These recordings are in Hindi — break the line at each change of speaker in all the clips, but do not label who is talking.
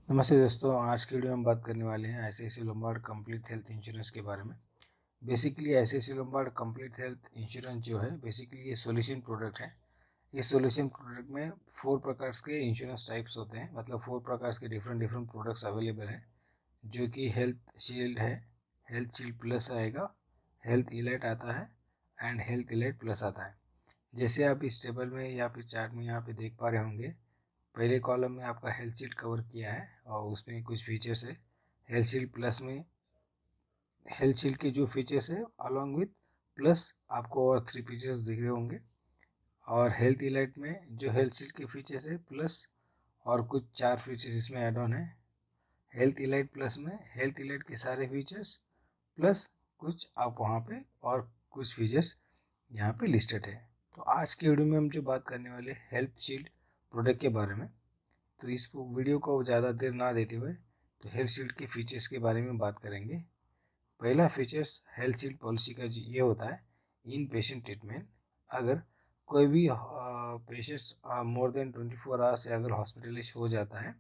नमस्ते दोस्तों, आज की वीडियो में बात करने वाले हैं ICICI Lombard complete health insurance के बारे में। Basically ICICI Lombard complete health insurance जो है बेसिकली ये सॉल्यूशन प्रोडक्ट है। इस सॉल्यूशन प्रोडक्ट में 4 प्रकार के इंश्योरेंस टाइप्स होते हैं, मतलब 4 प्रकार के डिफरेंट डिफरेंट प्रोडक्ट्स अवेलेबल है, जो कि हेल्थ शील्ड है, हेल्थ शील्ड प्लस आएगा, हेल्थ इलाइट आता है एंड हेल्थ इलाइट प्लस आता है। जैसे आप इस टेबल में या फिर चार्ट में यहाँ पे देख पा रहे होंगे, पहले कॉलम में आपका हेल्थ शील्ड कवर किया है और उसमें कुछ फीचर्स है। हेल्थ शील्ड प्लस में हेल्थ शील्ड के जो फीचर्स है अलॉन्ग विथ प्लस आपको और 3 फीचर्स दिख रहे होंगे। और हेल्थ इलाइट में जो हेल्थ शील्ड के फीचर्स है प्लस और कुछ 4 फीचर्स इसमें ऐड ऑन है। हेल्थ इलाइट प्लस में हेल्थ इलाइट के सारे फीचर्स प्लस कुछ आप वहाँ पे और कुछ फीचर्स यहाँ पे लिस्टेड है। तो आज की वीडियो में हम जो बात करने वाले हेल्थ शील्ड प्रोडक्ट के बारे में, तो इस वीडियो को ज़्यादा देर ना देते हुए तो हेल्थ शील्ड के फीचर्स के बारे में बात करेंगे। पहला फीचर्स हेल्थ शील्ड पॉलिसी का ये होता है इन पेशेंट ट्रीटमेंट। अगर कोई भी पेशेंट्स मोर देन 24 आवर्स से अगर हॉस्पिटलाइज हो जाता है,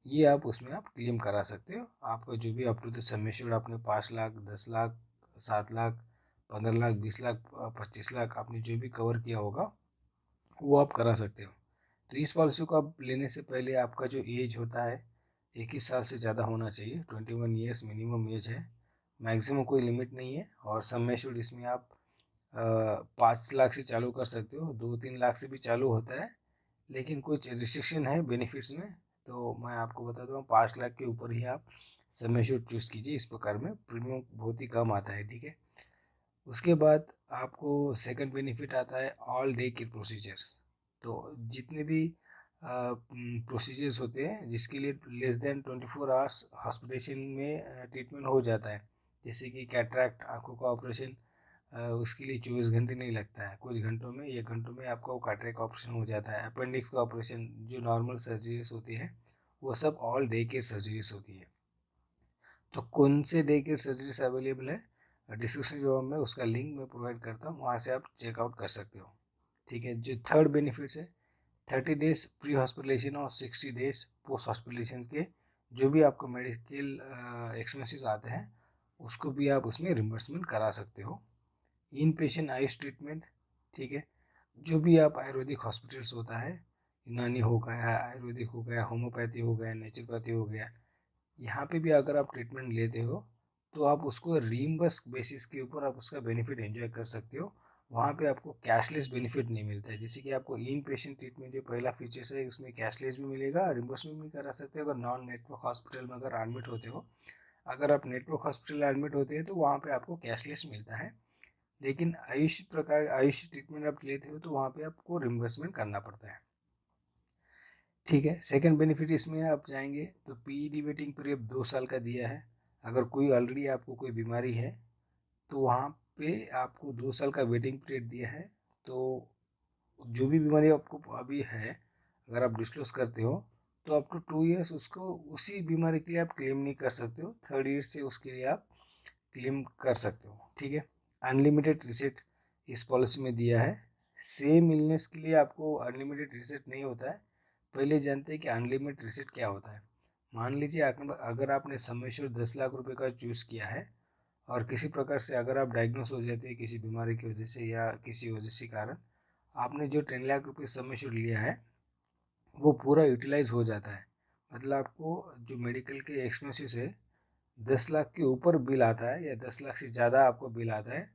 ये आप उसमें आप क्लेम करा सकते हो। आपका जो भी up to the sum assured आपने 5 लाख, 10 लाख, 7 लाख, 15 लाख, 20 लाख, 25 लाख आपने जो भी कवर किया होगा वो आप करा सकते हो। तो इस पॉलिसी को आप लेने से पहले आपका जो एज होता है 21 साल से ज़्यादा होना चाहिए। 21 ईयर्स मिनिमम एज है, मैक्सिमम कोई लिमिट नहीं है। और सम एश्योर्ड इसमें आप 5 लाख से चालू कर सकते हो, 2-3 लाख से भी चालू होता है, लेकिन कुछ रिस्ट्रिक्शन है बेनिफिट्स में। तो मैं आपको बता दूँ 5 लाख के ऊपर ही आप सम एश्योर्ड चूज़ कीजिए। इस प्रकार में प्रीमियम बहुत ही कम आता है, ठीक है। उसके बाद आपको सेकंड बेनिफिट आता है ऑल डे केयर प्रोसीजर्स। तो जितने भी प्रोसीजर्स होते हैं जिसके लिए लेस देन 24 आवर्स हॉस्पिटलेशन में ट्रीटमेंट हो जाता है, जैसे कि कैटरैक्ट आंखों का ऑपरेशन, उसके लिए 24 घंटे नहीं लगता है, कुछ घंटों में, 1 घंटों में आपका वो कैटरैक्ट ऑपरेशन हो जाता है। अपेंडिक्स का ऑपरेशन जो नॉर्मल सर्जरीज होती है वो सब ऑल डे केयर सर्जरीज होती है। तो कौन से डे केयर सर्जरीज अवेलेबल है डिस्क्रिप्शन जो में उसका लिंक मैं प्रोवाइड करता हूँ, वहाँ से आप चेकआउट कर सकते हो, ठीक है। जो थर्ड बेनिफिट्स है 30 डेज प्री हॉस्पिटलेशन और 60 डेज पोस्ट हॉस्पिटलेशन के जो भी आपको मेडिकल एक्सपेंसेस आते हैं उसको भी आप उसमें रिम्बर्समेंट करा सकते हो। इन पेशेंट आयुष ट्रीटमेंट, ठीक है, जो भी आप आयुर्वेदिक हॉस्पिटल्स होता है, यूनानी हो गया, आयुर्वेदिक हो गया, होम्योपैथी हो गया, नेचुरोपैथी हो गया, यहाँ पे भी अगर आप ट्रीटमेंट लेते हो तो आप उसको रीइंबर्स बेसिस के ऊपर आप उसका बेनिफिट एंजॉय कर सकते हो। वहाँ पे आपको कैशलेस बेनिफिट नहीं मिलता है, जैसे कि आपको इन पेशेंट ट्रीटमेंट जो पहला फीचर्स है उसमें कैशलेस भी मिलेगा, रिम्बर्समेंट भी करा सकते हो अगर नॉन नेटवर्क हॉस्पिटल में अगर एडमिट होते हो। अगर आप नेटवर्क हॉस्पिटल एडमिट होते हैं तो वहाँ पे आपको कैशलेस मिलता है, लेकिन आयुष ट्रीटमेंट आप लेते हो तो वहाँ पे आपको रिम्बर्समेंट करना पड़ता है, ठीक है। सेकंड बेनिफिट इसमें आप जाएंगे तो पीईडी वेटिंग पीरियड 2 साल का दिया है। अगर कोई ऑलरेडी आपको कोई बीमारी है तो वहाँ पे आपको 2 साल का वेटिंग पीरियड दिया है। तो जो भी बीमारी आपको अभी है अगर आप डिस्क्लोज करते हो तो अप टू 2 ईयर्स उसको उसी बीमारी के लिए आप क्लेम नहीं कर सकते हो, 3rd ईयर से उसके लिए आप क्लेम कर सकते हो, ठीक है। अनलिमिटेड रिसेट इस पॉलिसी में दिया है। सेम इलनेस के लिए आपको अनलिमिटेड रिसेट नहीं होता है। पहले जानते हैं कि अनलिमिटेड रिसेट क्या होता है। मान लीजिए अगर आपने समेश्वर 10 लाख रुपए का चूज़ किया है और किसी प्रकार से अगर आप डायग्नोस हो जाते हैं किसी बीमारी की वजह से या किसी वजह से कारण आपने जो 10 लाख रुपए समेश्वर लिया है वो पूरा यूटिलाइज हो जाता है, मतलब आपको जो मेडिकल के एक्सपेंसेस है 10 लाख के ऊपर बिल आता है या 10 लाख से ज़्यादा आपको बिल आता है,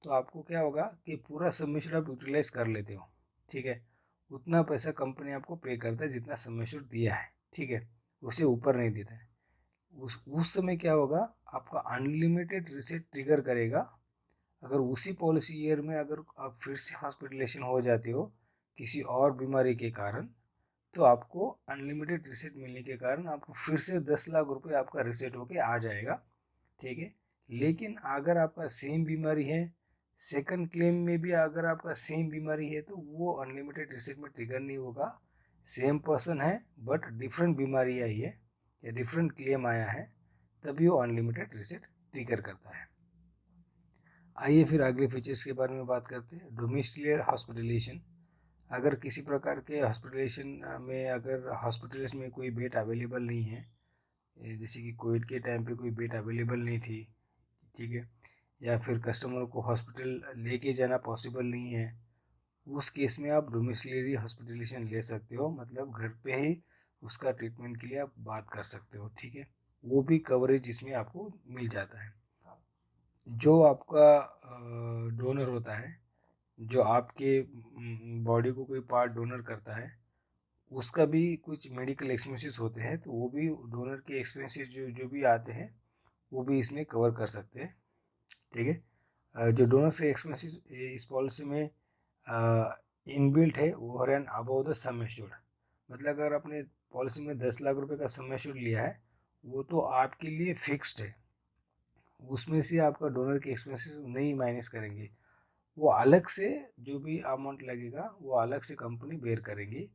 तो आपको क्या होगा कि पूरा सबमिशन आप यूटिलाइज कर लेते हो, ठीक है। उतना पैसा कंपनी आपको पे करता है जितना सबमिशन दिया है, ठीक है, उससे ऊपर नहीं देता है। उस समय क्या होगा, आपका अनलिमिटेड रिसेट ट्रिगर करेगा। अगर उसी पॉलिसी ईयर में अगर आप फिर से हॉस्पिटलेशन हो जाते हो किसी और बीमारी के कारण, तो आपको अनलिमिटेड रिसेट मिलने के कारण आपको फिर से 10 लाख रुपए आपका रिसेट होके आ जाएगा, ठीक है। लेकिन अगर आपका सेम बीमारी है, सेकंड क्लेम में भी अगर आपका सेम बीमारी है तो वो अनलिमिटेड रिसेट में ट्रिगर नहीं होगा। सेम पर्सन है बट डिफरेंट बीमारी आई है या डिफरेंट क्लेम आया है, तभी वो अनलिमिटेड रिसेट ट्रिगर करता है। आइए फिर अगले फीचर्स के बारे में बात करते हैं। डोमेस्टिक हॉस्पिटलेशन, अगर किसी प्रकार के हॉस्पिटलाइजेशन में अगर हॉस्पिटल्स में कोई बेड अवेलेबल नहीं है, जैसे कि कोविड के टाइम पे कोई बेड अवेलेबल नहीं थी, ठीक है, या फिर कस्टमर को हॉस्पिटल लेके जाना पॉसिबल नहीं है, उस केस में आप डोमिसिलियरी हॉस्पिटलाइजेशन ले सकते हो, मतलब घर पे ही उसका ट्रीटमेंट के लिए आप बात कर सकते हो, ठीक है। वो भी कवरेज इसमें आपको मिल जाता है। जो आपका डोनर होता है, जो आपके बॉडी को कोई पार्ट डोनर करता है, उसका भी कुछ मेडिकल एक्सपेंसेस होते हैं, तो वो भी डोनर के एक्सपेंसेस जो जो भी आते हैं वो भी इसमें कवर कर सकते हैं, ठीक है। जो डोनर के एक्सपेंसेस इस पॉलिसी में इनबिल्ट है वो run about the sum assured, मतलब अगर आपने पॉलिसी में 10 लाख रुपए का सम एश्योर्ड लिया है, वो तो आपके लिए फिक्स्ड है, उसमें से आपका डोनर के एक्सपेंसेस नहीं माइनस करेंगे, वो अलग से जो भी अमाउंट लगेगा वो अलग से कंपनी बेयर करेंगी,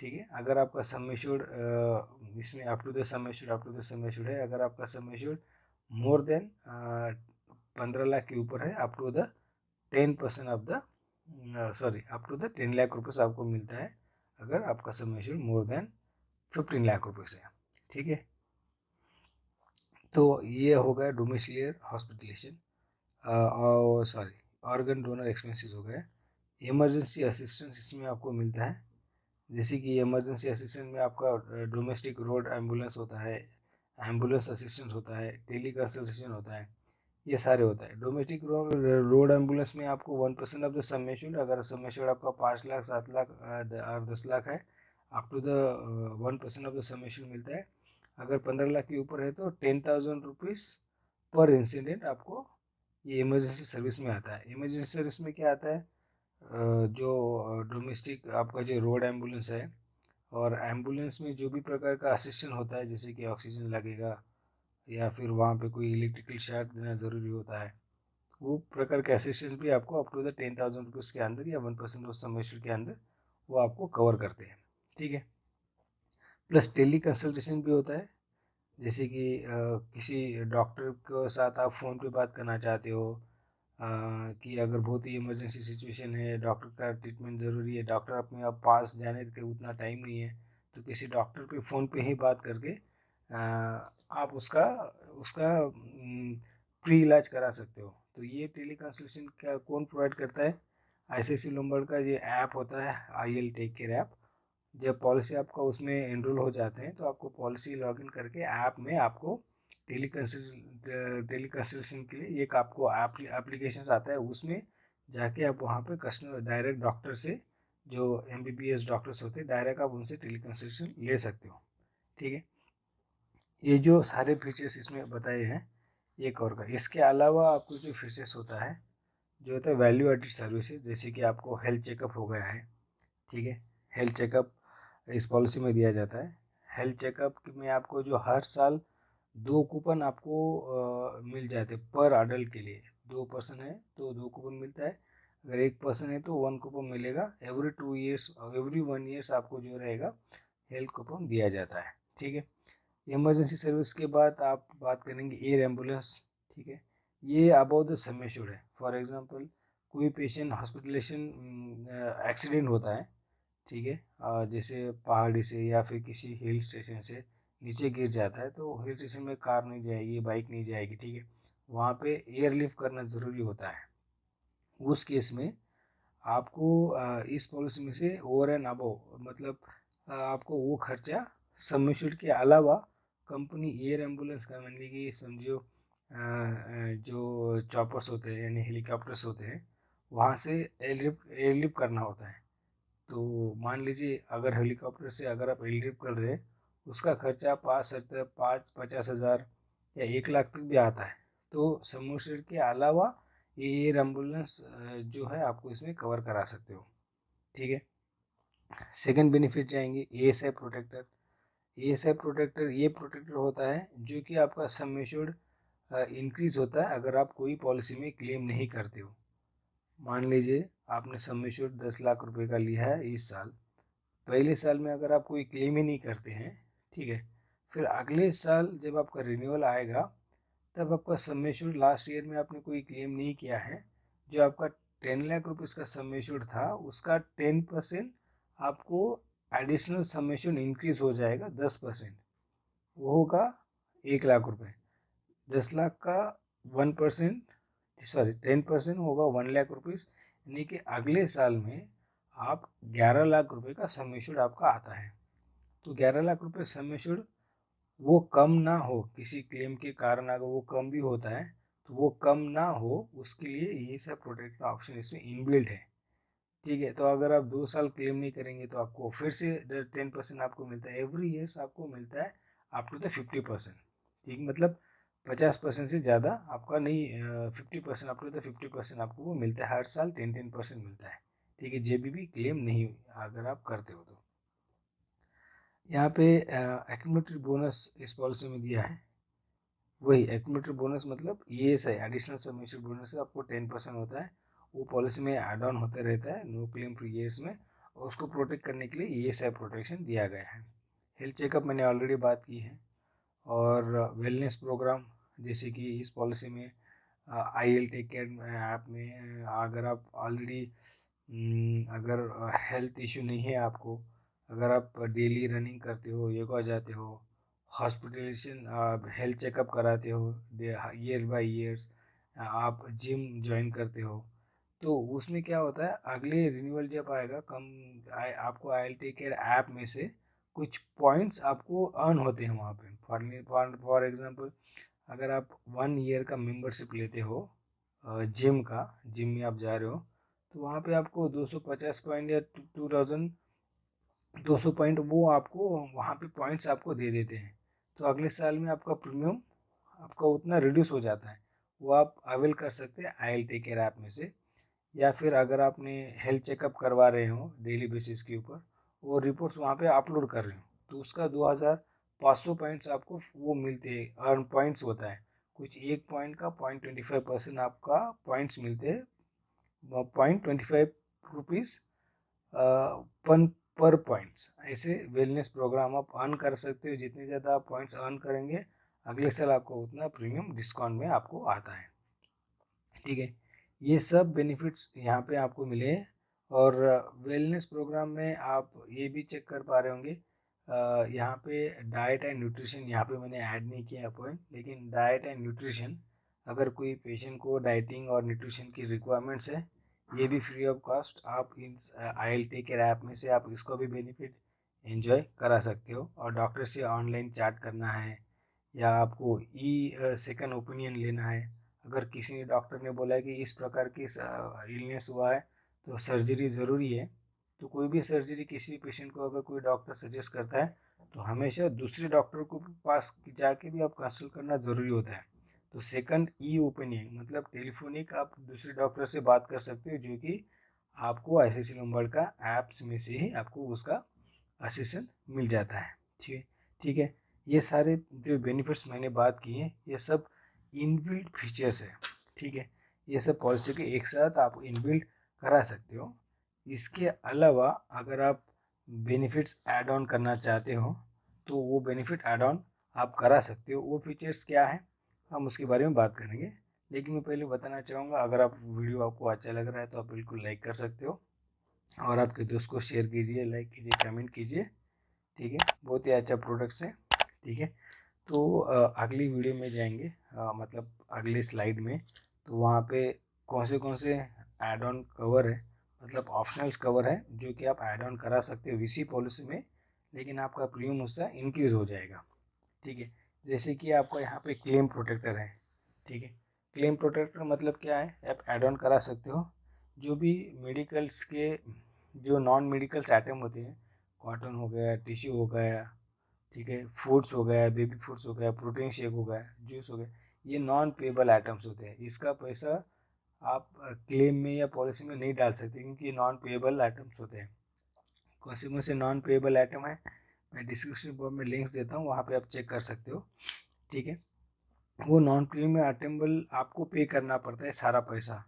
ठीक है। अगर आपका सम एश्योर्ड इसमें up to the sum assured है, अगर आपका sum assured more than 15 lakh के ऊपर है, up to the 10% of the up to the 10 lakh rupees आपको मिलता है, अगर आपका sum assured more than 15 lakh rupees है, ठीक है। तो ये हो गया डोमिसिलियर हॉस्पिटलेशन और ऑर्गन डोनर एक्सपेंसेस हो गए। इमरजेंसी असिस्टेंस इसमें आपको मिलता है, जैसे कि इमरजेंसी असिस्टेंट में आपका डोमेस्टिक रोड एम्बुलेंस होता है, एम्बुलेंस असिस्टेंट होता है, टेली कंसल्टेशन होता है, ये सारे होता है। डोमेस्टिक रोड एम्बुलेंस में आपको 1% ऑफ द सम एश्योर्ड, अगर सम एश्योर्ड आपका 5 लाख 7 लाख और 10 लाख है, up to the 1% of the sum assured मिलता है। अगर 15 लाख के ऊपर है तो 10,000 रुपीज़ पर इंसिडेंट आपको ये इमरजेंसी सर्विस में आता है। इमरजेंसी सर्विस में क्या आता है, जो डोमेस्टिक आपका जो रोड एम्बुलेंस है, और एम्बुलेंस में जो भी प्रकार का असिस्टेंट होता है, जैसे कि ऑक्सीजन लगेगा या फिर वहाँ पे कोई इलेक्ट्रिकल शॉक देना ज़रूरी होता है, वो प्रकार के असिस्टेंस भी आपको अप टू द 10,000 रुपीज़ के अंदर या 1% ऑफ सम एश्योर्ड के अंदर वो आपको कवर करते हैं, ठीक है। प्लस टेली कंसल्टेशन भी होता है, जैसे कि किसी डॉक्टर के साथ आप फ़ोन पे बात करना चाहते हो, कि अगर बहुत ही इमरजेंसी सिचुएशन है, डॉक्टर का ट्रीटमेंट ज़रूरी है, डॉक्टर अपने आप पास जाने के उतना टाइम नहीं है, तो किसी डॉक्टर पे फ़ोन पे ही बात करके आप उसका उसका प्री इलाज करा सकते हो। तो ये टेली कंसल्टेशन क्या कौन प्रोवाइड करता है, आईसीआईसी लोम्बार्ड का ये ऐप होता है, IL टेक केयर ऐप। जब पॉलिसी आपका उसमें एनरोल हो जाते हैं तो आपको पॉलिसी लॉगिन करके ऐप में आपको टेली कंसल्टेशन के लिए एक आपको एप्लीकेशन आता है, उसमें जाके आप वहाँ पे कस्टमर डायरेक्ट डॉक्टर से, जो MBBS डॉक्टर्स होते हैं, डायरेक्ट आप उनसे टेली कंसल्टेशन ले सकते हो, ठीक है। ये जो सारे फीचर्स इसमें बताए हैं ये कवर कर, इसके अलावा आपको जो फीचर्स होता है, जो होता है वैल्यू एडिड सर्विसेज, जैसे कि आपको हेल्थ चेकअप हो गया है, ठीक है। हेल्थ चेकअप इस पॉलिसी में दिया जाता है। हेल्थ चेकअप में आपको जो हर साल 2 कूपन आपको मिल जाते पर अडल्ट के लिए, 2 पर्सन है तो 2 कूपन मिलता है, अगर 1 पर्सन है तो 1 कूपन मिलेगा, एवरी 2 ईयर्स एवरी 1 ईयर्स आपको जो रहेगा हेल्थ कूपन दिया जाता है, ठीक है। इमरजेंसी सर्विस के बाद आप बात करेंगे एयर एम्बुलेंस, ठीक है। ये अबाउट द सम एश्योर्ड है। फॉर एग्जांपल कोई पेशेंट हॉस्पिटलेशन एक्सीडेंट होता है, ठीक है, जैसे पहाड़ी से या फिर किसी हिल स्टेशन से नीचे गिर जाता है, तो हिल स्टेशन में कार नहीं जाएगी, बाइक नहीं जाएगी, ठीक है, वहाँ पे एयरलिफ्ट करना ज़रूरी होता है। उस केस में आपको इस पॉलिसी में से ओवर एंड अबव, मतलब आपको वो खर्चा सम एश्योर्ड के अलावा कंपनी एयर एम्बुलेंस का, मान लीजिए समझो जो चॉपर्स होते हैं यानी हेलीकॉप्टर्स होते हैं, वहाँ से एयरलिफ्ट करना होता है। तो मान लीजिए अगर हेलीकॉप्टर से अगर आप एयरलिफ्ट कर रहे हैं, उसका खर्चा 50,000 या 1 लाख तक भी आता है, तो सम एश्योर्ड के अलावा ये एयर एम्बुलेंस जो है आपको इसमें कवर करा सकते हो, ठीक है। सेकंड बेनिफिट जाएंगे ASI प्रोटेक्टर। ASI प्रोटेक्टर ये प्रोटेक्टर होता है जो कि आपका सम एश्योर्ड इंक्रीज होता है अगर आप कोई पॉलिसी में क्लेम नहीं करते हो। मान लीजिए आपने सम एश्योर्ड 10 लाख रुपए का लिया है इस साल, पहले साल में अगर आप कोई क्लेम ही नहीं करते हैं, ठीक है, फिर अगले साल जब आपका रिन्यूअल आएगा तब आपका सम एश्योर्ड लास्ट ईयर में आपने कोई क्लेम नहीं किया है, जो आपका 10 लाख रुपीज़ का सम एश्योर्ड था उसका 10% आपको एडिशनल सम एश्योर्ड इंक्रीज हो जाएगा 10%, वो होगा 1 लाख रुपए। 10 लाख का 10% होगा 1 लाख रुपीज़, यानी कि अगले साल में आप 11 लाख रुपए का सम एश्योर्ड आपका आता है। तो 11 लाख रुपए सम एश्योर्ड वो कम ना हो, किसी क्लेम के कारण अगर वो कम भी होता है तो वो कम ना हो, उसके लिए ये सब प्रोटेक्ट का ऑप्शन इसमें इनबिल्ट है। ठीक है, तो अगर आप 2 साल क्लेम नहीं करेंगे तो आपको फिर से 10% आपको मिलता है, एवरी ईयर्स आपको मिलता है अप टू द 50%। ठीक, मतलब 50% से ज़्यादा आपका नहीं, 50% अप टू द 50% आपको वो मिलता है, हर साल 10% मिलता है। ठीक है, जेबीबी क्लेम नहीं अगर आप करते हो तो। यहाँ पे एक्यूमुलेटेड बोनस इस पॉलिसी में दिया है, वही एक्यूमुलेटेड बोनस मतलब ESI additional sum assured bonus आपको 10% होता है, वो पॉलिसी में ऐड ऑन होते रहता है नो क्लेम फ्री ईयर्स में, और उसको प्रोटेक्ट करने के लिए ESI प्रोटेक्शन दिया गया है। हेल्थ चेकअप मैंने ऑलरेडी बात की है, और वेलनेस प्रोग्राम जैसे कि इस पॉलिसी में IL टेक केयर ऐप में अगर आप ऑलरेडी अगर हेल्थ इशू नहीं है आपको, अगर आप डेली रनिंग करते हो, योगा जाते हो, हॉस्पिटलाइजेशन हेल्थ चेकअप कराते हो ईयर बाय ईयर्स, आप जिम ज्वाइन करते हो, तो उसमें क्या होता है अगले रिन्यूअल जब आएगा आपको IL टेक केयर ऐप में से कुछ पॉइंट्स आपको अर्न होते हैं वहाँ पे। फॉर एग्जांपल अगर आप 1 ईयर का मेंबरशिप लेते हो जिम में आप जा रहे हो, तो वहाँ पे आपको 250 पॉइंट या 2200 पॉइंट वो आपको वहाँ पे पॉइंट्स आपको दे देते हैं, तो अगले साल में आपका प्रीमियम आपका उतना रिड्यूस हो जाता है, वो आप अवेल कर सकते हैं IL टेक केयर ऐप में से। या फिर अगर आपने हेल्थ चेकअप करवा रहे हो डेली बेसिस के ऊपर, वो रिपोर्ट्स वहाँ पे अपलोड कर रहे हो, तो उसका 2500 पॉइंट्स आपको वो मिलते हैं, अर्न पॉइंट्स होता है, कुछ एक पॉइंट का 0.25% आपका पॉइंट्स मिलते हैं, 0.25 रुपीज़ पर पॉइंट्स। ऐसे वेलनेस प्रोग्राम आप अर्न कर सकते हो, जितने ज़्यादा आप पॉइंट्स अर्न करेंगे अगले साल आपको उतना प्रीमियम डिस्काउंट में आपको आता है। ठीक है, ये सब बेनिफिट्स यहाँ पे आपको मिले हैं। और वेलनेस प्रोग्राम में आप ये भी चेक कर पा रहे होंगे, यहाँ पे डाइट एंड न्यूट्रिशन यहाँ पे मैंने ऐड नहीं किया पॉइंट, लेकिन डाइट एंड न्यूट्रिशन अगर कोई पेशेंट को डाइटिंग और न्यूट्रिशन की रिक्वायरमेंट्स है, ये भी फ्री ऑफ कॉस्ट आप इन IL टेक केयर ऐप में से आप इसको भी बेनिफिट एंजॉय करा सकते हो। और डॉक्टर से ऑनलाइन चैट करना है या आपको सेकंड ओपिनियन लेना है, अगर किसी डॉक्टर ने बोला है कि इस प्रकार की इलनेस हुआ है तो सर्जरी ज़रूरी है, तो कोई भी सर्जरी किसी पेशेंट को अगर कोई डॉक्टर सजेस्ट करता है तो हमेशा दूसरे डॉक्टर को पास जाके भी आप कंसल्ट करना ज़रूरी होता है। तो सेकंड ओपिनियन मतलब टेलीफोनिक आप दूसरे डॉक्टर से बात कर सकते हो, जो कि आपको ICICI लोम्बार्ड का ऐप्स में से ही आपको उसका असिस्टेंट मिल जाता है। ठीक है, ठीक है, ये सारे जो बेनिफिट्स मैंने बात की हैं ये सब इनबिल्ट फीचर्स है। ठीक है, ये सब पॉलिसी के एक साथ आप इनबिल्ट करा सकते हो। इसके अलावा अगर आप बेनिफिट्स ऐड ऑन करना चाहते हो तो वो बेनिफिट ऐड ऑन आप करा सकते हो। वो फीचर्स क्या है हम उसके बारे में बात करेंगे, लेकिन मैं पहले बताना चाहूँगा अगर आप वीडियो आपको अच्छा लग रहा है तो आप बिल्कुल लाइक कर सकते हो, और आपके दोस्त को शेयर कीजिए, लाइक कीजिए, कमेंट कीजिए। ठीक है, बहुत ही अच्छा प्रोडक्ट्स है। ठीक है, तो अगली वीडियो में जाएंगे, मतलब अगले स्लाइड में, तो वहाँ पे कौन से ऐड ऑन कवर है, मतलब ऑप्शनल्स कवर है जो कि आप ऐड ऑन करा सकते हो इसी पॉलिसी में, लेकिन आपका प्रीमियम उससे इंक्रीज हो जाएगा। ठीक है, जैसे कि आपका यहाँ पे क्लेम प्रोटेक्टर है। ठीक है, क्लेम प्रोटेक्टर मतलब क्या है, आप ऐड ऑन करा सकते हो जो भी मेडिकल्स के जो नॉन मेडिकल्स आइटम होते हैं, कॉटन हो गया, टिश्यू हो गया, ठीक है, फूड्स हो गया, बेबी फूड्स हो गया, प्रोटीन शेक हो गया, जूस हो गया, ये नॉन पेबल आइटम्स होते हैं, इसका पैसा आप क्लेम में या पॉलिसी में नहीं डाल सकते क्योंकि ये नॉन पेबल आइटम्स होते हैं। कौन से नॉन पेबल आइटम है मैं डिस्क्रिप्शन बॉक्स में लिंक्स देता हूँ, वहाँ पे आप चेक कर सकते हो। ठीक है, वो नॉन क्लेम आइटम्बल आपको पे करना पड़ता है सारा पैसा,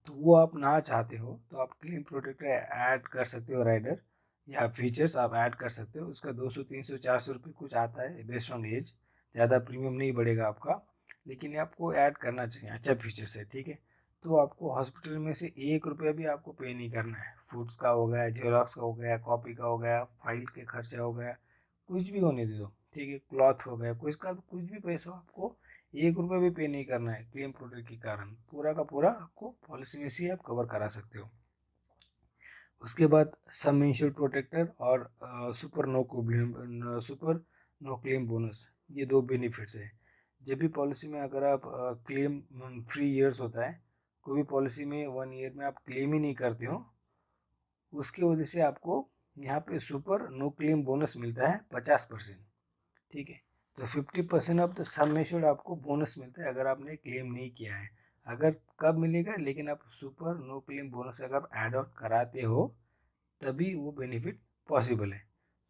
तो वो आप ना चाहते हो तो आप क्लेम प्रोटेक्टर ऐड कर सकते हो, राइडर या फीचर्स आप ऐड कर सकते हो। उसका 200 300 400 रुपये कुछ आता है बेस्ड ऑन एज, ज़्यादा प्रीमियम नहीं बढ़ेगा आपका, लेकिन आपको ऐड करना चाहिए, अच्छा फीचर्स है। ठीक है, तो आपको हॉस्पिटल में से 1 रुपया भी आपको पे नहीं करना है। फूड्स का हो गया, जेरोक्स का हो गया, कॉपी का हो गया, फाइल के खर्चा हो गया, कुछ भी होने दे दो, ठीक है, क्लॉथ हो गया, कुछ भी पैसा आपको 1 रुपया भी पे नहीं करना है। क्लेम प्रोटेक्ट के कारण पूरा का पूरा आपको पॉलिसी में से आप कवर करा सकते हो। उसके बाद सम इंश्योर्ड प्रोटेक्टर और सुपर नो क्लेम बोनस, ये 2 बेनिफिट्स है। जब भी पॉलिसी में अगर आप क्लेम फ्री ईयर्स होता है, कोई भी पॉलिसी में 1 ईयर में आप क्लेम ही नहीं करते हो, उसकी वजह से आपको यहाँ पे सुपर नो क्लेम बोनस मिलता है 50%, ठीक है। तो 50% ऑफ द सम एश्योर्ड आपको बोनस मिलता है अगर आपने क्लेम नहीं किया है। अगर कब मिलेगा, लेकिन आप सुपर नो क्लेम बोनस अगर ऐड ऑन कराते हो तभी वो बेनिफिट पॉसिबल है।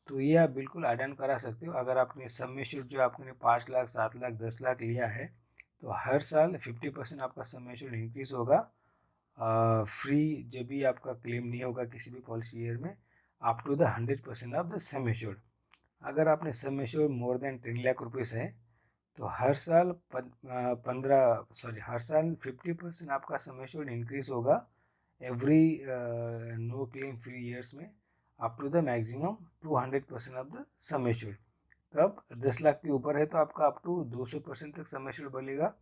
तो ये आप बिल्कुल ऐड ऑन करा सकते हो। अगर आपने सम एश्योर्ड जो आपने 5 लाख, 7 लाख, 10 लाख लिया है, तो हर साल 50% आपका सम एश्योर्ड इंक्रीज होगा। फ्री जब भी आपका क्लेम नहीं होगा किसी भी पॉलिसी ईयर में, up to the 100% of the sum assured. अगर आपने sum assured more than 10 lakh rupees है, तो हर साल 50% आपका सम एश्योर्ड इंक्रीज होगा every no claim free years में, up to the maximum 200% of the sum assured. कब 10 लाख के ऊपर है तो आपका अप टू 200% तक सम एश्योर्ड बनेगा।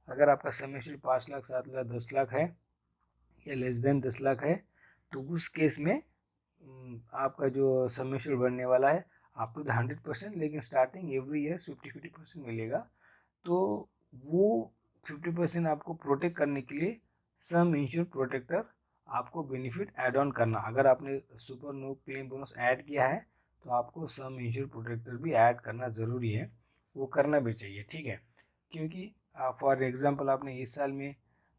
अगर आपका सम एश्योर्ड 5 लाख, 7 लाख, 10 लाख है या लेस देन 10 लाख है, तो उस केस में आपका जो सम एश्योर्ड बढ़ने वाला है अप टू द 100%, लेकिन स्टार्टिंग एवरी ईयर 50% मिलेगा। तो वो 50% आपको प्रोटेक्ट करने के लिए सम इंश्योर प्रोटेक्टर आपको बेनिफिट ऐड ऑन करना। अगर आपने super no claim bonus add किया है तो आपको सम इंश्योर प्रोटेक्टर भी ऐड करना ज़रूरी है, वो करना भी चाहिए, ठीक है। क्योंकि फॉर एग्जांपल आपने इस साल में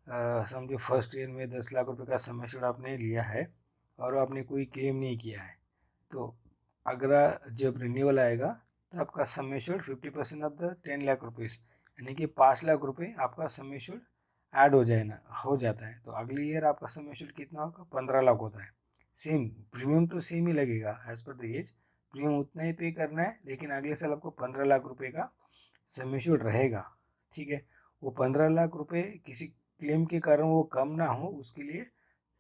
समझो फर्स्ट ईयर में 10 लाख रुपए का सम एश्योर्ड आपने लिया है और आपने कोई क्लेम नहीं किया है, तो अगर जब रिन्यूअल आएगा तो आपका sum assured 50% of the 10 lakh rupees, यानी कि 5 लाख रुपए आपका सम एश्योर्ड ऐड हो जाता है। तो अगली ईयर आपका सम एश्योर्ड कितना होगा, 15 लाख होता है। सेम प्रीमियम तो सेम ही लगेगा as per the age, premium उतना ही पे करना है, लेकिन अगले साल आपको 15 लाख रुपए का सम एश्योर्ड रहेगा, ठीक है। वो 15 लाख रुपए किसी क्लेम के कारण वो कम ना हो, उसके लिए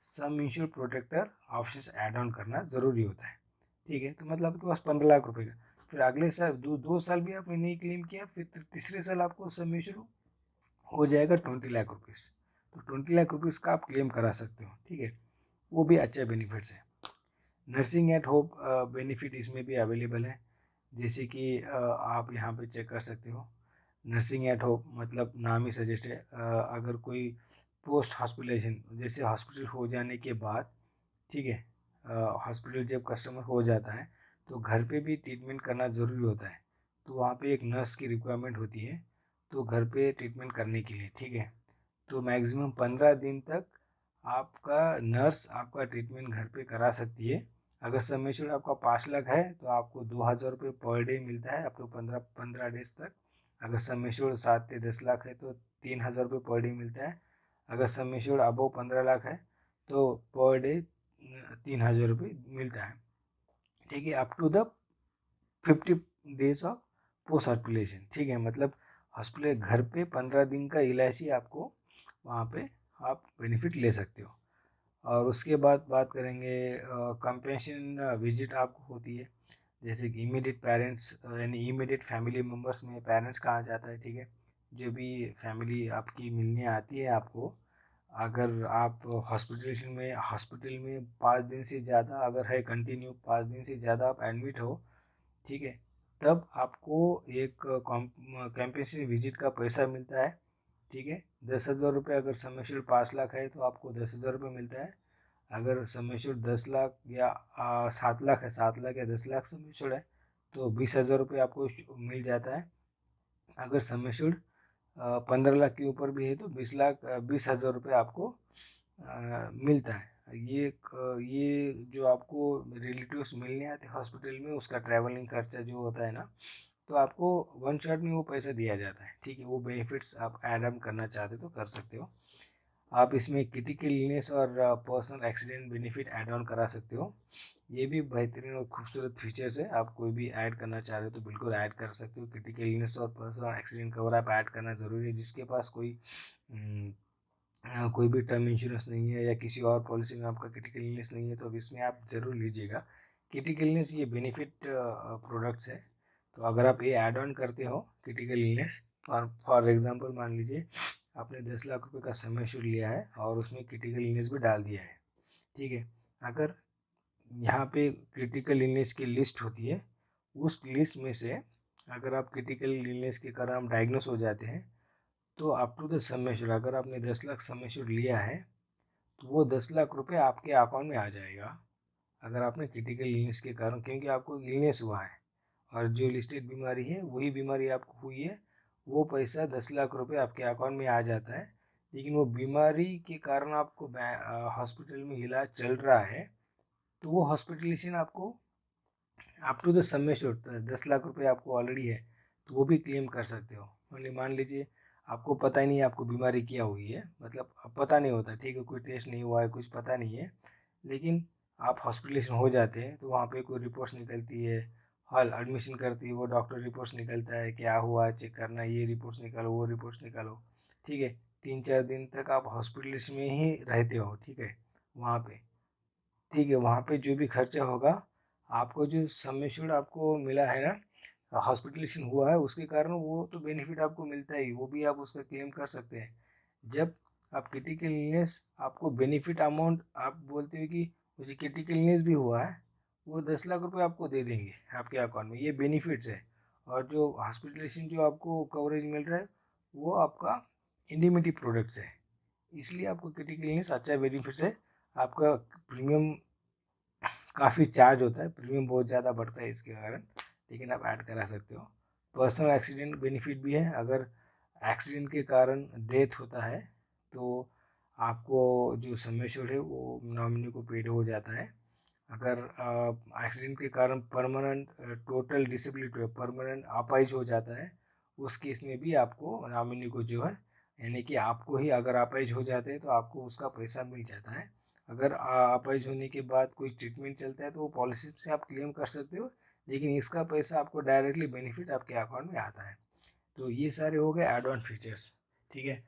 sum ensure protector option add on करना ज़रूरी होता है, ठीक है। तो मतलब आपके पास 15 लाख रुपए का, फिर अगले साल 2 साल भी आपने नहीं क्लेम किया, फिर तीसरे साल आपको सम इंश्योर हो जाएगा 20 लाख रुपीज़। तो 20 लाख रुपीज़ का आप क्लेम करा सकते हो, ठीक है। वो भी अच्छा बेनिफिट्स है। नर्सिंग एट होम बेनिफिट इसमें भी अवेलेबल है, जैसे कि आप यहाँ पे चेक कर सकते हो। नर्सिंग एट होम मतलब नाम ही सजेस्ट है, अगर कोई पोस्ट हॉस्पिटलाइजेशन, जैसे हॉस्पिटल हो जाने के बाद, ठीक है, हॉस्पिटल जब कस्टमर हो जाता है तो घर पे भी ट्रीटमेंट करना ज़रूरी होता है, तो वहाँ पे एक नर्स की रिक्वायरमेंट होती है, तो घर पे ट्रीटमेंट करने के लिए, ठीक है। तो मैक्सिमम 15 दिन तक आपका नर्स आपका ट्रीटमेंट घर पे करा सकती है। अगर सम एश्योर्ड आपका 5 लाख है तो आपको 2,000 रुपये पर डे मिलता है, आपको 15 डेज तक। अगर सम एश्योर्ड 7 से 10 लाख है तो 3,000 रुपये पर डे मिलता है। अगर सम एश्योर्ड अबव 15 लाख है तो पर डे 3,000 रुपये मिलता है, ठीक है, up to the 50 days of post hospitalisation, ठीक है। मतलब हॉस्पिटल घर पे 15 दिन का इलाज ही आपको वहाँ पे आप बेनिफिट ले सकते हो। और उसके बाद बात करेंगे कंपेंशन विजिट आपको होती है, जैसे कि इमीडिएट पेरेंट्स यानी इमीडिएट फैमिली मेम्बर्स में पेरेंट्स कहाँ जाता है, ठीक है। जो भी फैमिली आपकी मिलने आती है आपको, अगर आप हॉस्पिटल में 5 दिन से ज़्यादा अगर है, कंटिन्यू 5 दिन से ज़्यादा आप एडमिट हो, ठीक है, तब आपको एक कैंपेशन विजिट का पैसा मिलता है, ठीक है। 10,000 रुपये, अगर सम एश्योर्ड 5 लाख है तो आपको 10,000 रुपये मिलता है। अगर सम एश्योर्ड 10 लाख या 7 लाख है, 7 लाख या 10 लाख सम एश्योर्ड है, तो 20,000 रुपये आपको मिल जाता है। अगर सम एश्योर्ड 15 लाख के ऊपर भी है तो 20,000 रुपये आपको मिलता है। ये जो आपको रिलेटिव्स मिलने आते हैं हॉस्पिटल में, उसका ट्रैवलिंग खर्चा जो होता है ना, तो आपको वन शॉट में वो पैसा दिया जाता है, ठीक है। वो बेनिफिट्स आप ऐड ऑन करना चाहते तो कर सकते हो। आप इसमें क्रिटिकल इलनेस और personal accident benefit add on करा सकते हो। ये भी बेहतरीन और खूबसूरत फीचर्स है, आप कोई भी ऐड करना चाह रहे हो तो बिल्कुल ऐड कर सकते हो। क्रिटिकल इलनेस और पर्सनल एक्सीडेंट कवर आप ऐड करना ज़रूरी है। जिसके पास कोई कोई भी टर्म इंश्योरेंस नहीं है या किसी और पॉलिसी में आपका क्रिटिकल इलनेस नहीं है, तो अब इसमें आप ज़रूर लीजिएगा। क्रिटिकल इलनेस ये बेनिफिट प्रोडक्ट्स है, तो अगर आप ये ऐड ऑन करते हो क्रिटिकल इलनेस, फॉर एग्जांपल मान लीजिए आपने 10 लाख रुपए का सम एश्योर्ड लिया है और उसमें क्रिटिकल इलनेस भी डाल दिया है, ठीक है। अगर यहाँ पे क्रिटिकल इलनेस की लिस्ट होती है, उस लिस्ट में से अगर आप क्रिटिकल इलनेस के कारण आप डायग्नोस हो जाते हैं, तो up to the sum assured, अगर आपने 10 लाख सम एश्योर्ड लिया है तो वो 10 लाख रुपए आपके अकाउंट में आ जाएगा। अगर आपने क्रिटिकल इलनेस के कारण, क्योंकि आपको इलनेस हुआ है और जो लिस्टेड बीमारी है वही बीमारी आपको हुई है, वो पैसा 10 लाख रुपए आपके अकाउंट में आ जाता है। लेकिन वो बीमारी के कारण आपको हॉस्पिटल में इलाज चल रहा है, तो वो हॉस्पिटलेशन आपको up to the sum assured 10 lakh रुपए आपको ऑलरेडी है, तो वो भी क्लेम कर सकते हो। मान लीजिए आपको पता ही नहीं है आपको बीमारी क्या हुई है, मतलब पता नहीं होता, ठीक है, कोई टेस्ट नहीं हुआ है, कुछ पता नहीं है, लेकिन आप हॉस्पिटलेशन हो जाते हैं, तो वहाँ पे कोई रिपोर्ट्स निकलती है, हॉल एडमिशन करती है, वो डॉक्टर रिपोर्ट्स निकलता है, क्या हुआ चेक करना, ये रिपोर्ट्स निकालो, वो रिपोर्ट्स निकालो, ठीक है। 3-4 दिन तक आप हॉस्पिटल्स में ही रहते हो, ठीक है, वहाँ पे, ठीक है। वहाँ पे जो भी खर्चा होगा, आपको जो सम एश्योर्ड आपको मिला है ना, हॉस्पिटलेशन हुआ है उसके कारण, वो तो बेनिफिट आपको मिलता ही, वो भी आप उसका क्लेम कर सकते हैं। जब आप क्रिटिकल इलनेस, आपको बेनिफिट अमाउंट आप बोलते हो कि मुझे क्रिटिकल इलनेस भी हुआ है, वो 10 लाख रुपए आपको दे देंगे आपके अकाउंट में, ये बेनिफिट्स है। और जो हॉस्पिटलेशन जो आपको कवरेज मिल रहा है, वो आपका इंडिमिटी प्रोडक्ट्स है, इसलिए आपको क्रिटिकल इलनेस अच्छा बेनिफिट्स है। आपका प्रीमियम काफ़ी चार्ज होता है, प्रीमियम बहुत ज़्यादा बढ़ता है इसके कारण, लेकिन आप ऐड करा सकते हो। पर्सनल एक्सीडेंट बेनिफिट भी है, अगर एक्सीडेंट के कारण डेथ होता है तो आपको जो सम एश्योर्ड है वो नॉमिनी को पेड हो जाता है। अगर एक्सीडेंट के कारण परमानेंट टोटल डिसेबिलिटी, परमानेंट अपाहिज हो जाता है, उस केस में भी आपको नॉमिनी को जो है, यानी कि आपको ही अगर अपाहिज हो जाते हैं तो आपको उसका पैसा मिल जाता है। अगर अपाहिज होने के बाद कोई ट्रीटमेंट चलता है तो वो पॉलिसी से आप क्लेम कर सकते हो, लेकिन इसका पैसा आपको डायरेक्टली बेनिफिट आपके अकाउंट में आता है। तो ये सारे हो गए एड ऑन फीचर्स, ठीक है।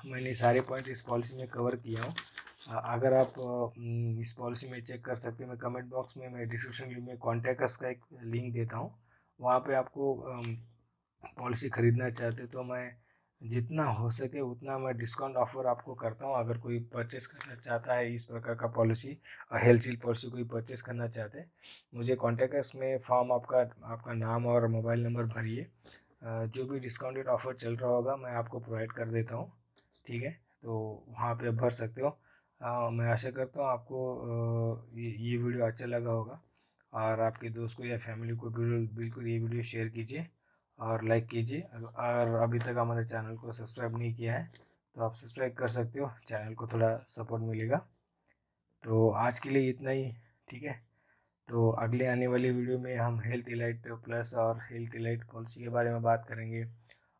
मैंने सारे पॉइंट इस पॉलिसी में कवर किया हूँ। अगर आप इस पॉलिसी में चेक कर सकते हैं, मैं कमेंट बॉक्स में, मैं डिस्क्रिप्शन में कॉन्टैक्ट अस का एक लिंक देता हूँ, वहाँ पे आपको पॉलिसी ख़रीदना चाहते हो तो मैं जितना हो सके उतना मैं डिस्काउंट ऑफर आपको करता हूँ। अगर कोई परचेस करना चाहता है इस प्रकार का पॉलिसी, हेल्थ शील्ड पॉलिसी कोई परचेस करना चाहते हैं, मुझे कॉन्टैक्ट अस में फॉर्म आपका नाम और मोबाइल नंबर भरिए, जो भी डिस्काउंटेड ऑफर चल रहा होगा मैं आपको प्रोवाइड कर देता हूँ, ठीक है। तो वहाँ पे भर सकते हो। मैं आशा करता हूँ आपको ये वीडियो अच्छा लगा होगा, और आपके दोस्त को या फैमिली को बिल्कुल ये वीडियो शेयर कीजिए और लाइक कीजिए। और अभी तक हमारे चैनल को सब्सक्राइब नहीं किया है तो आप सब्सक्राइब कर सकते हो, चैनल को थोड़ा सपोर्ट मिलेगा। तो आज के लिए इतना ही, ठीक है। तो अगले आने वाली वीडियो में हम हेल्थ इलाइट प्लस और हेल्थ इलाइट पॉलिसी के बारे में बात करेंगे,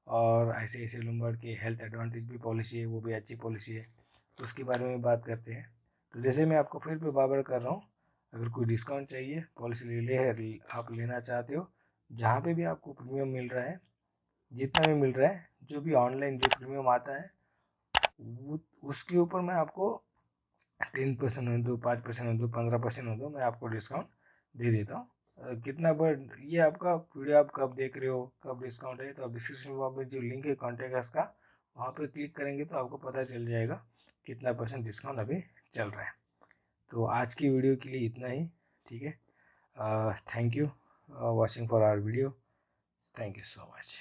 और ICICI लोम्बार्ड की हेल्थ एडवांटेज भी पॉलिसी है, वो भी अच्छी पॉलिसी है, तो उसके बारे में बात करते हैं। तो जैसे मैं आपको फिर बार बार कर रहा हूँ, अगर कोई डिस्काउंट चाहिए, पॉलिसी ले है आप लेना चाहते हो, जहाँ पे भी आपको प्रीमियम मिल रहा है, जितना भी मिल रहा है, जो भी ऑनलाइन जो प्रीमियम आता है, उसके ऊपर मैं आपको 10% हो दो, 5% हो दो, 15% हो दो, मैं आपको डिस्काउंट दे देता हूँ। कितना बढ़, ये आपका वीडियो आप कब देख रहे हो, कब डिस्काउंट है, तो आप डिस्क्रिप्शन बॉक्स में जो लिंक है कॉन्टैक्ट अस का, वहाँ पे क्लिक करेंगे तो आपको पता चल जाएगा कितना % डिस्काउंट अभी चल रहा है। तो आज की वीडियो के लिए इतना ही, ठीक है। Thank you watching for our video, thank you so much.